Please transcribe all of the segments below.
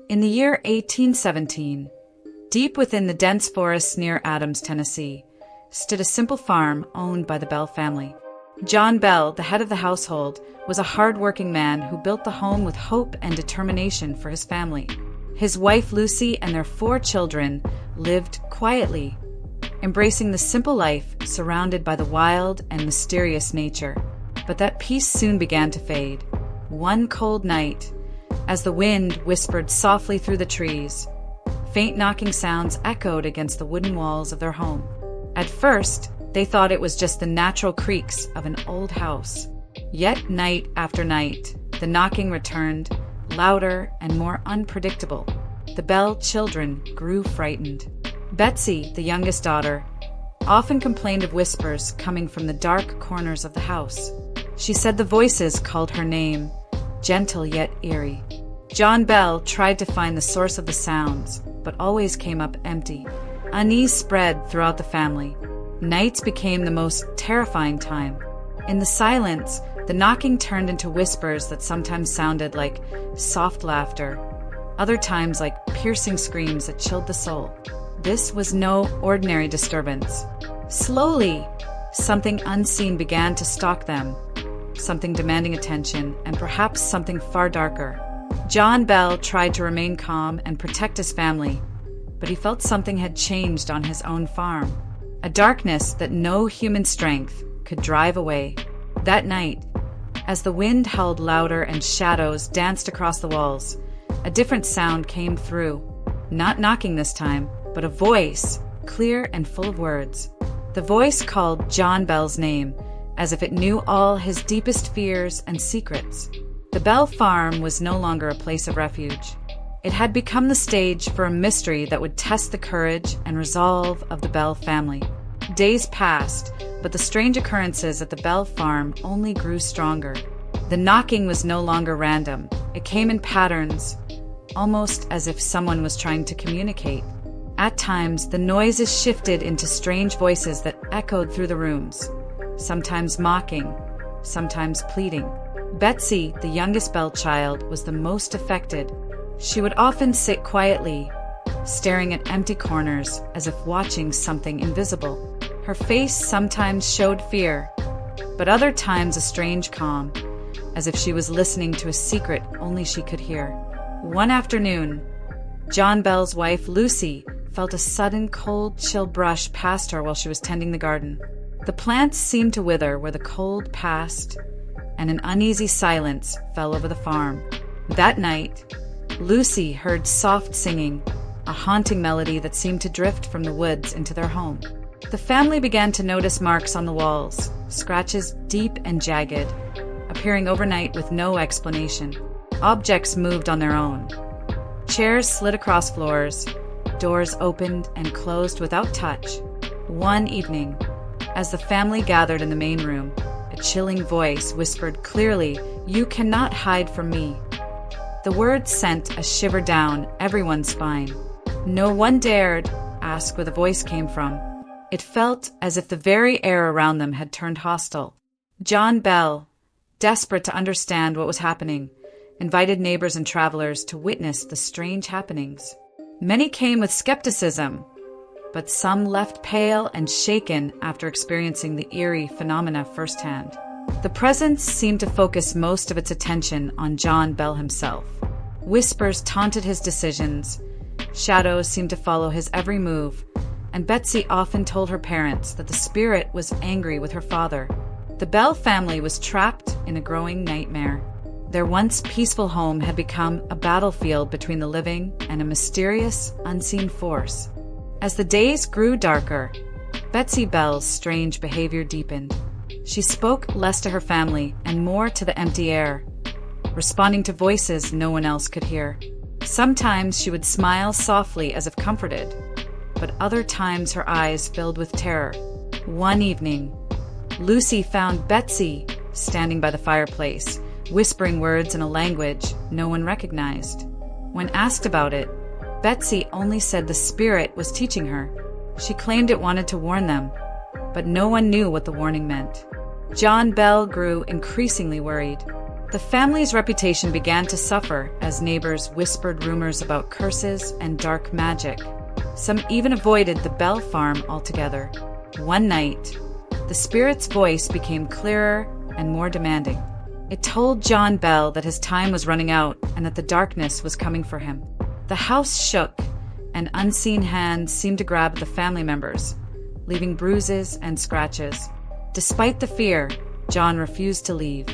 In the year 1817, deep within the dense forests near Adams, Tennessee, stood a simple farm owned by the Bell family. John Bell, the head of the household, was a hard-working man who built the home with hope and determination for his family. His wife Lucy and their 4 children lived quietly, embracing the simple life surrounded by the wild and mysterious nature. But that peace soon began to fade. One cold night, as the wind whispered softly through the trees, faint knocking sounds echoed against the wooden walls of their home. At first, they thought it was just the natural creaks of an old house. Yet night after night, the knocking returned, louder and more unpredictable. The Bell children grew frightened. Betsy, the youngest daughter, often complained of whispers coming from the dark corners of the house. She said the voices called her name, gentle yet eerie. John Bell tried to find the source of the sounds, but always came up empty. Unease spread throughout the family. Nights became the most terrifying time. In the silence, the knocking turned into whispers that sometimes sounded like soft laughter, other times like piercing screams that chilled the soul. This was no ordinary disturbance. Slowly, something unseen began to stalk them, something demanding attention, and perhaps something far darker. John Bell tried to remain calm and protect his family, but he felt something had changed on his own farm, a darkness that no human strength could drive away. That night, as the wind howled louder and shadows danced across the walls, a different sound came through. Not knocking this time, but a voice, clear and full of words. The voice called John Bell's name, as if it knew all his deepest fears and secrets. The Bell farm was no longer a place of refuge. It had become the stage for a mystery that would test the courage and resolve of the Bell family. Days passed, but the strange occurrences at the Bell farm only grew stronger. The knocking was no longer random. It came in patterns, almost as if someone was trying to communicate. At times, the noises shifted into strange voices that echoed through the rooms, sometimes mocking, sometimes pleading. Betsy, the youngest Bell child, was the most affected. She would often sit quietly, staring at empty corners as if watching something invisible. Her face sometimes showed fear, but other times a strange calm, as if she was listening to a secret only she could hear. One afternoon, John Bell's wife, Lucy, felt a sudden cold chill brush past her while she was tending the garden. The plants seemed to wither where the cold passed, and an uneasy silence fell over the farm. That night, Lucy heard soft singing, a haunting melody that seemed to drift from the woods into their home. The family began to notice marks on the walls, scratches deep and jagged, appearing overnight with no explanation. Objects moved on their own. Chairs slid across floors, doors opened and closed without touch. One evening, as the family gathered in the main room, a chilling voice whispered clearly, "You cannot hide from me." The words sent a shiver down everyone's spine. No one dared ask where the voice came from. It felt as if the very air around them had turned hostile. John Bell, desperate to understand what was happening, invited neighbors and travelers to witness the strange happenings. Many came with skepticism, but some left pale and shaken after experiencing the eerie phenomena firsthand. The presence seemed to focus most of its attention on John Bell himself. Whispers taunted his decisions, shadows seemed to follow his every move, and Betsy often told her parents that the spirit was angry with her father. The Bell family was trapped in a growing nightmare. Their once peaceful home had become a battlefield between the living and a mysterious, unseen force. As the days grew darker, Betsy Bell's strange behavior deepened. She spoke less to her family and more to the empty air, responding to voices no one else could hear. Sometimes she would smile softly as if comforted, but other times her eyes filled with terror. One evening, Lucy found Betsy standing by the fireplace, whispering words in a language no one recognized. When asked about it, Betsy only said the spirit was teaching her. She claimed it wanted to warn them, but no one knew what the warning meant. John Bell grew increasingly worried. The family's reputation began to suffer as neighbors whispered rumors about curses and dark magic. Some even avoided the Bell farm altogether. One night, the spirit's voice became clearer and more demanding. It told John Bell that his time was running out and that the darkness was coming for him. The house shook, and unseen hands seemed to grab the family members, leaving bruises and scratches. Despite the fear, John refused to leave.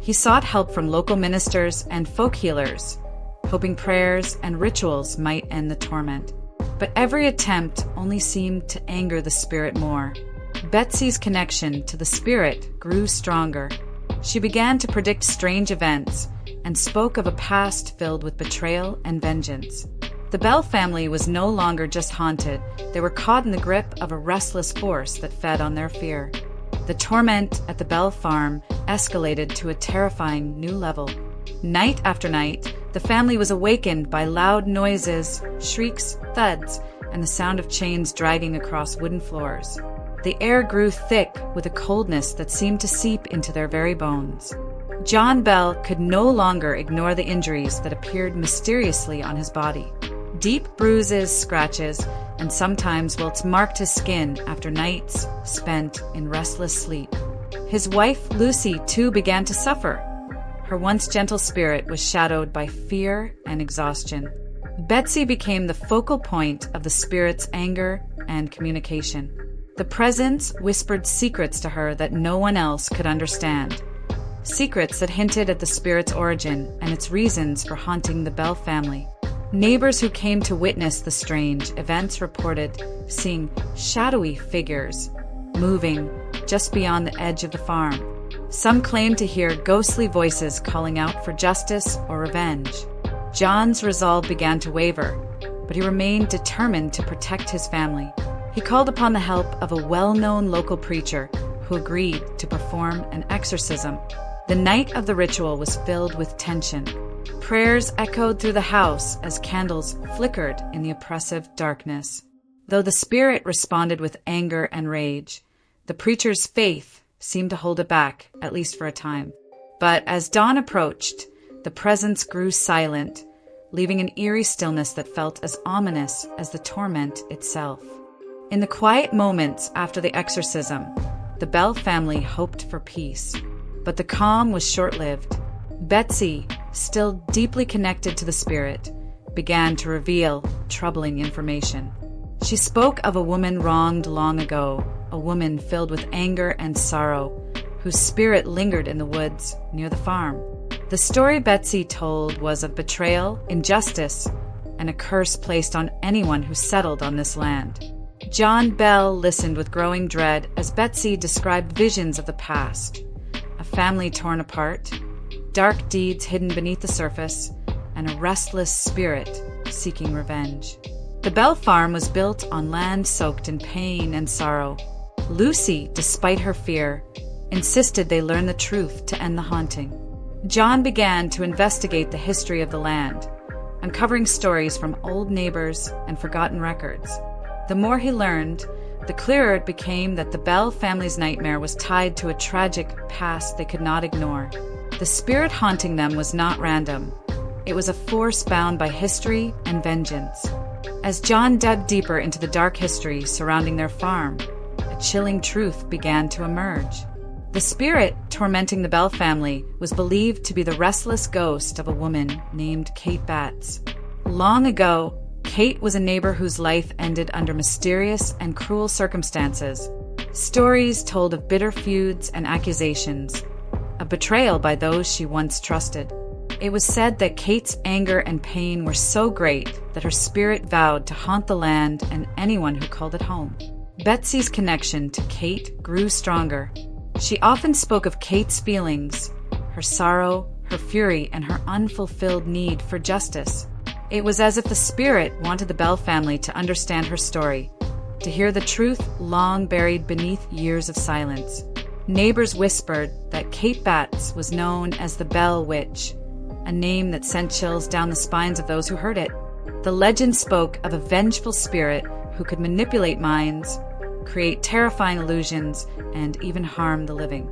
He sought help from local ministers and folk healers, hoping prayers and rituals might end the torment. But every attempt only seemed to anger the spirit more. Betsy's connection to the spirit grew stronger. She began to predict strange events and spoke of a past filled with betrayal and vengeance. The Bell family was no longer just haunted. They were caught in the grip of a restless force that fed on their fear. The torment at the Bell farm escalated to a terrifying new level. Night after night, the family was awakened by loud noises, shrieks, thuds, and the sound of chains dragging across wooden floors. The air grew thick with a coldness that seemed to seep into their very bones. John Bell could no longer ignore the injuries that appeared mysteriously on his body. Deep bruises, scratches, and sometimes welts marked his skin after nights spent in restless sleep. His wife, Lucy, too began to suffer. Her once gentle spirit was shadowed by fear and exhaustion. Betsy became the focal point of the spirit's anger and communication. The presence whispered secrets to her that no one else could understand. Secrets that hinted at the spirit's origin and its reasons for haunting the Bell family. Neighbors who came to witness the strange events reported seeing shadowy figures moving just beyond the edge of the farm. Some claimed to hear ghostly voices calling out for justice or revenge. John's resolve began to waver, but he remained determined to protect his family. He called upon the help of a well-known local preacher who agreed to perform an exorcism. The night of the ritual was filled with tension. Prayers echoed through the house as candles flickered in the oppressive darkness. Though the spirit responded with anger and rage, the preacher's faith seemed to hold it back, at least for a time. But as dawn approached, the presence grew silent, leaving an eerie stillness that felt as ominous as the torment itself. In the quiet moments after the exorcism, the Bell family hoped for peace. But the calm was short-lived. Betsy, still deeply connected to the spirit, began to reveal troubling information. She spoke of a woman wronged long ago, a woman filled with anger and sorrow, whose spirit lingered in the woods near the farm. The story Betsy told was of betrayal, injustice, and a curse placed on anyone who settled on this land. John Bell listened with growing dread as Betsy described visions of the past, a family torn apart, dark deeds hidden beneath the surface, and a restless spirit seeking revenge. The Bell farm was built on land soaked in pain and sorrow. Lucy, despite her fear, insisted they learn the truth to end the haunting. John began to investigate the history of the land, uncovering stories from old neighbors and forgotten records. The more he learned, the clearer it became that the Bell family's nightmare was tied to a tragic past they could not ignore. The spirit haunting them was not random. It was a force bound by history and vengeance. As John dug deeper into the dark history surrounding their farm, a chilling truth began to emerge. The spirit tormenting the Bell family was believed to be the restless ghost of a woman named Kate Batts. Long ago, Kate was a neighbor whose life ended under mysterious and cruel circumstances. Stories told of bitter feuds and accusations, of betrayal by those she once trusted. It was said that Kate's anger and pain were so great that her spirit vowed to haunt the land and anyone who called it home. Betsy's connection to Kate grew stronger. She often spoke of Kate's feelings, her sorrow, her fury, and her unfulfilled need for justice. It was as if the spirit wanted the Bell family to understand her story, to hear the truth long buried beneath years of silence. Neighbors whispered that Kate Batts was known as the Bell Witch, a name that sent chills down the spines of those who heard it. The legend spoke of a vengeful spirit who could manipulate minds, create terrifying illusions, and even harm the living.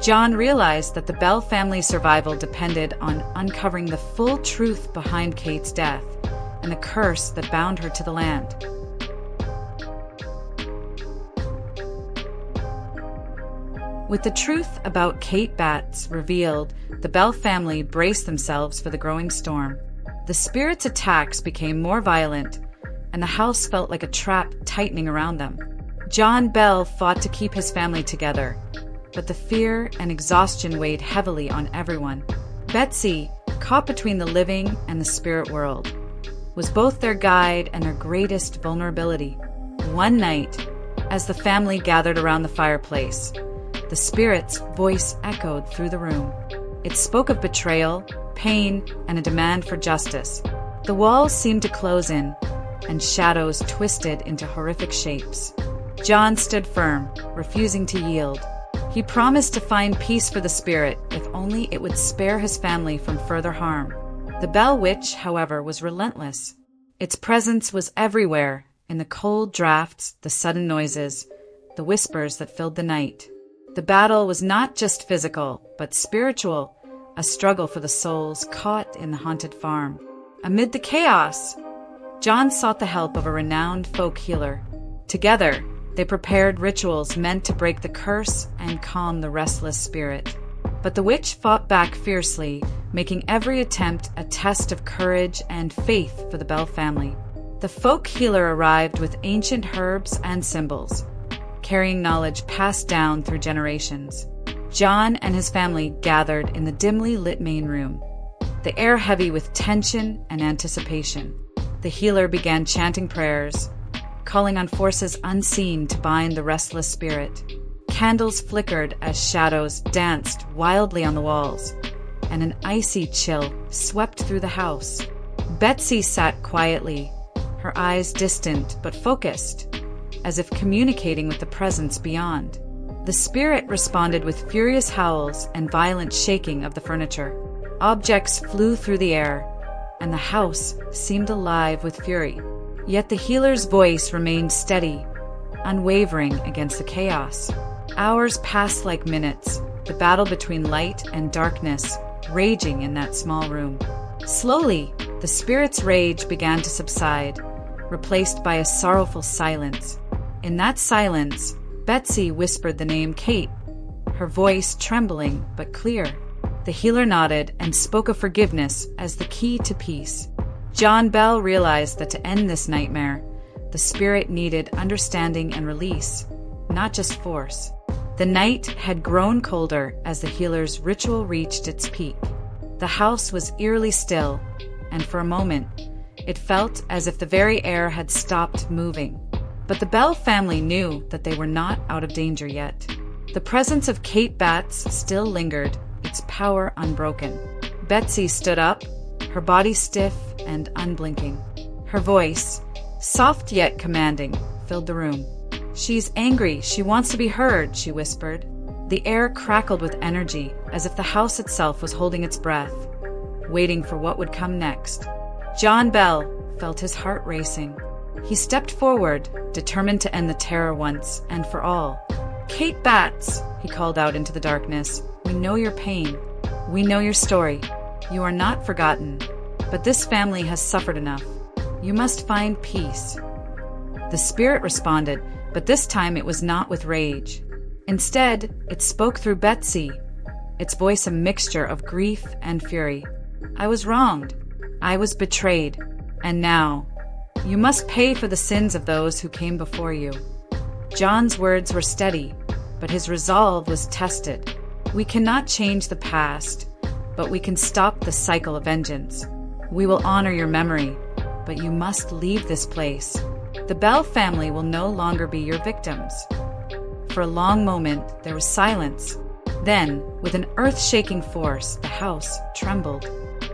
John realized that the Bell family's survival depended on uncovering the full truth behind Kate's death and the curse that bound her to the land. With the truth about Kate Batts revealed, the Bell family braced themselves for the growing storm. The spirits' attacks became more violent, and the house felt like a trap tightening around them. John Bell fought to keep his family together, but the fear and exhaustion weighed heavily on everyone. Betsy, caught between the living and the spirit world, was both their guide and their greatest vulnerability. One night, as the family gathered around the fireplace, the spirit's voice echoed through the room. It spoke of betrayal, pain, and a demand for justice. The walls seemed to close in, and shadows twisted into horrific shapes. John stood firm, refusing to yield. He promised to find peace for the spirit if only it would spare his family from further harm. The Bell Witch, however, was relentless. Its presence was everywhere, in the cold drafts, the sudden noises, the whispers that filled the night. The battle was not just physical, but spiritual, a struggle for the souls caught in the haunted farm. Amid the chaos, John sought the help of a renowned folk healer. Together, they prepared rituals meant to break the curse and calm the restless spirit. But the witch fought back fiercely, making every attempt a test of courage and faith for the Bell family. The folk healer arrived with ancient herbs and symbols, carrying knowledge passed down through generations. John and his family gathered in the dimly lit main room, the air heavy with tension and anticipation. The healer began chanting prayers, calling on forces unseen to bind the restless spirit. Candles flickered as shadows danced wildly on the walls, and an icy chill swept through the house. Betsy sat quietly, her eyes distant but focused, as if communicating with the presence beyond. The spirit responded with furious howls and violent shaking of the furniture. Objects flew through the air, and the house seemed alive with fury. Yet the healer's voice remained steady, unwavering against the chaos. Hours passed like minutes, the battle between light and darkness raging in that small room. Slowly, the spirit's rage began to subside, replaced by a sorrowful silence. In that silence, Betsy whispered the name Kate, her voice trembling but clear. The healer nodded and spoke of forgiveness as the key to peace. John Bell realized that to end this nightmare, the spirit needed understanding and release, not just force. The night had grown colder as the healer's ritual reached its peak. The house was eerily still, and for a moment, it felt as if the very air had stopped moving. But the Bell family knew that they were not out of danger yet. The presence of Kate Batts still lingered, its power unbroken. Betsy stood up, her body stiff and unblinking. Her voice, soft yet commanding, filled the room. "She's angry, she wants to be heard," she whispered. The air crackled with energy, as if the house itself was holding its breath, waiting for what would come next. John Bell felt his heart racing. He stepped forward, determined to end the terror once and for all. "Kate Batts," he called out into the darkness, "we know your pain. We know your story. You are not forgotten. But this family has suffered enough. You must find peace." The spirit responded, but this time it was not with rage. Instead, it spoke through Betsy, its voice a mixture of grief and fury. "I was wronged. I was betrayed. And now, you must pay for the sins of those who came before you." John's words were steady, but his resolve was tested. "We cannot change the past, but we can stop the cycle of vengeance. We will honor your memory, but you must leave this place. The Bell family will no longer be your victims." For a long moment, there was silence. Then, with an earth-shaking force, the house trembled.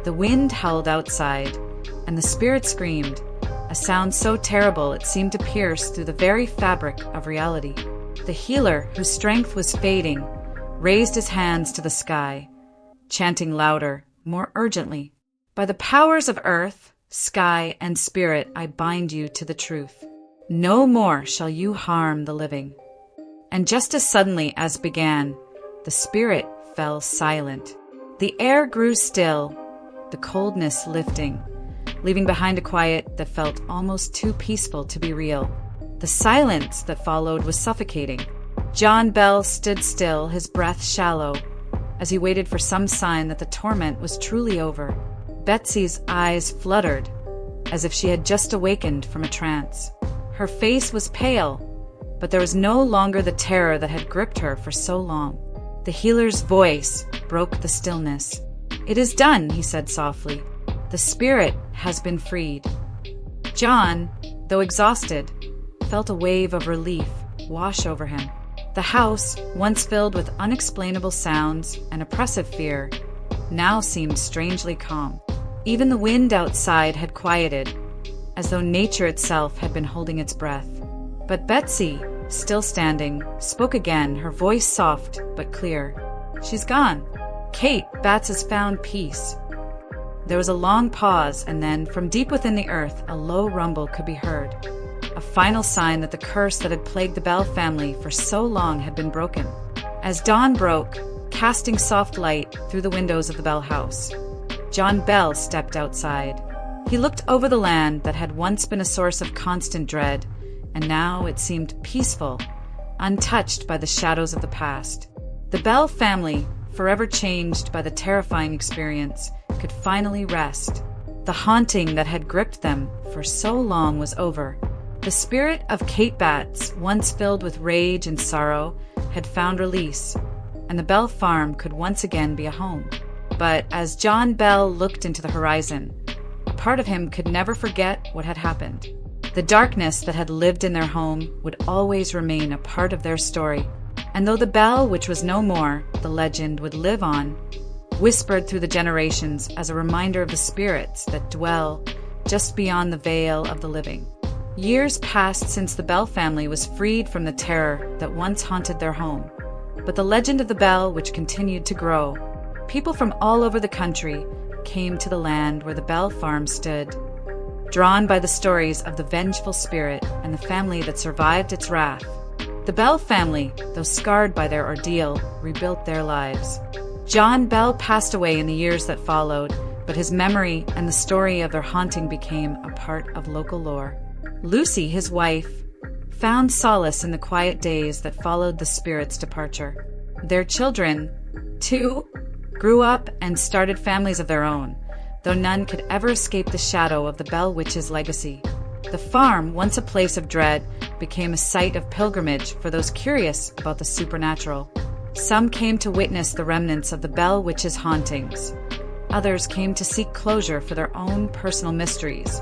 The wind howled outside, and the spirit screamed, a sound so terrible it seemed to pierce through the very fabric of reality. The healer, whose strength was fading, raised his hands to the sky, chanting louder, more urgently. "By the powers of earth, sky, and spirit, I bind you to the truth. No more shall you harm the living." And just as suddenly as began, the spirit fell silent. The air grew still, the coldness lifting, leaving behind a quiet that felt almost too peaceful to be real. The silence that followed was suffocating. John Bell stood still, his breath shallow, as he waited for some sign that the torment was truly over. Betsy's eyes fluttered, as if she had just awakened from a trance. Her face was pale, but there was no longer the terror that had gripped her for so long. The healer's voice broke the stillness. "It is done," he said softly. "The spirit has been freed." John, though exhausted, felt a wave of relief wash over him. The house, once filled with unexplainable sounds and oppressive fear, now seemed strangely calm. Even the wind outside had quieted, as though nature itself had been holding its breath. But Betsy, still standing, spoke again, her voice soft but clear. "She's gone. Kate Batts has found peace." There was a long pause, and then, from deep within the earth, a low rumble could be heard. A final sign that the curse that had plagued the Bell family for so long had been broken. As dawn broke, casting soft light through the windows of the Bell house, John Bell stepped outside. He looked over the land that had once been a source of constant dread, and now it seemed peaceful, untouched by the shadows of the past. The Bell family, forever changed by the terrifying experience, could finally rest. The haunting that had gripped them for so long was over. The spirit of Kate Batts, once filled with rage and sorrow, had found release, and the Bell farm could once again be a home. But as John Bell looked into the horizon, a part of him could never forget what had happened. The darkness that had lived in their home would always remain a part of their story. And though the bell, which was no more, the legend would live on, whispered through the generations as a reminder of the spirits that dwell just beyond the veil of the living. Years passed since the Bell family was freed from the terror that once haunted their home. But the legend of the Bell, which continued to grow, people from all over the country came to the land where the Bell farm stood, drawn by the stories of the vengeful spirit and the family that survived its wrath. The Bell family, though scarred by their ordeal, rebuilt their lives. John Bell passed away in the years that followed, but his memory and the story of their haunting became a part of local lore. Lucy, his wife, found solace in the quiet days that followed the spirit's departure. Their children, too, grew up and started families of their own, though none could ever escape the shadow of the Bell Witch's legacy. The farm, once a place of dread, became a site of pilgrimage for those curious about the supernatural. Some came to witness the remnants of the Bell Witch's hauntings. Others came to seek closure for their own personal mysteries,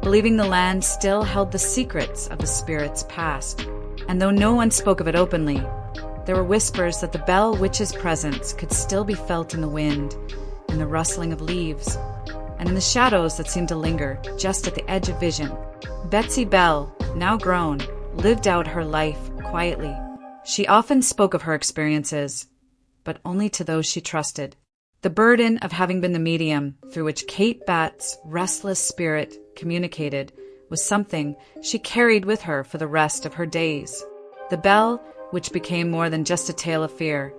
believing the land still held the secrets of the spirit's past. And though no one spoke of it openly, there were whispers that the Bell Witch's presence could still be felt in the wind, in the rustling of leaves, and in the shadows that seemed to linger just at the edge of vision. Betsy Bell, now grown, lived out her life quietly. She often spoke of her experiences, but only to those she trusted. The burden of having been the medium through which Kate Batts' restless spirit communicated was something she carried with her for the rest of her days. The bell, which became more than just a tale of fear,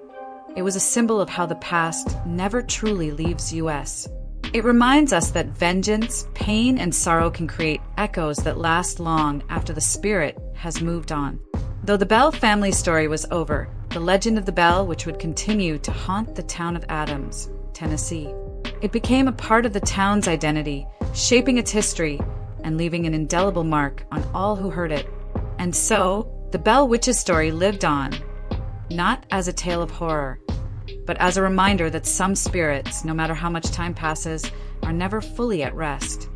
it was a symbol of how the past never truly leaves us. It reminds us that vengeance, pain, and sorrow can create echoes that last long after the spirit has moved on. Though the Bell family story was over, the legend of the Bell, which would continue to haunt the town of Adams, Tennessee. It became a part of the town's identity, shaping its history and leaving an indelible mark on all who heard it. And so, the Bell Witch's story lived on, not as a tale of horror, but as a reminder that some spirits, no matter how much time passes, are never fully at rest.